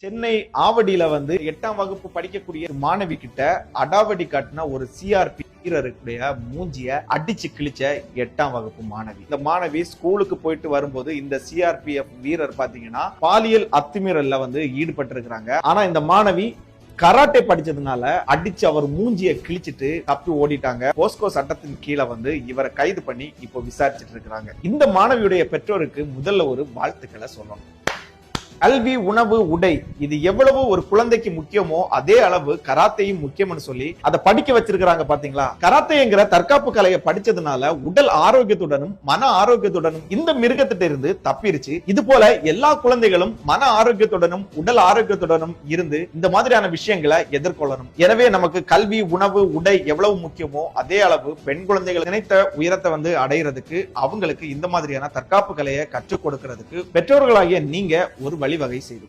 சென்னை ஆவடியில 8ஆம் வகுப்பு படிக்கக்கூடிய மாணவி கிட்ட அடாவடி காட்டின ஒரு சிஆர்பி வீரருடைய மூஞ்சிய அடிச்சு கிழிச்ச 8ஆம் வகுப்பு மாணவி. இந்த மாணவி ஸ்கூலுக்கு போயிட்டு வரும்போது இந்த சிஆர்பிஎஃப் வீரர் பாத்தீங்கன்னா பாலியல் அத்துமீறல்ல ஈடுபட்டு இருக்கிறாங்க. ஆனா இந்த மாணவி கராட்டே படிச்சதுனால அடிச்சு அவர் மூஞ்சிய கிழிச்சிட்டு தப்பி ஓடிட்டாங்க. போஸ்கோ சட்டத்தின் கீழே இவரை கைது பண்ணி இப்போ விசாரிச்சுட்டு இருக்கிறாங்க. இந்த மாணவியுடைய பெற்றோருக்கு முதல்ல ஒரு வாழ்த்துக்களை சொல்லணும். கல்வி, உணவு, உடை இது எவ்வளவு ஒரு குழந்தைக்கு முக்கியமோ அதே அளவு கராத்தையும் முக்கியம்னு சொல்லி அதை படிக்க வச்சிருக்காங்க. பாத்தீங்களா, கராத்தேங்கிற தற்காப்பு கலையை படிச்சதுனால உடல் ஆரோக்கியத்துடனும் மன ஆரோக்கியத்துடனும் இந்த மிருகத்திட்ட இருந்து தப்பிருச்சு. இது போல எல்லா குழந்தைகளும் மன ஆரோக்கியத்துடனும் உடல் ஆரோக்கியத்துடனும் இருந்து இந்த மாதிரியான விஷயங்களை எதிர்கொள்ளணும். எனவே நமக்கு கல்வி, உணவு, உடை எவ்வளவு முக்கியமோ அதே அளவு பெண் குழந்தைகள் நினைத்த உயரத்தை அடையிறதுக்கு அவங்களுக்கு இந்த மாதிரியான தற்காப்பு கலையை கற்றுக் கொடுக்கிறதுக்கு பெற்றோர்களாகிய நீங்க ஒரு வழிவகை செய்து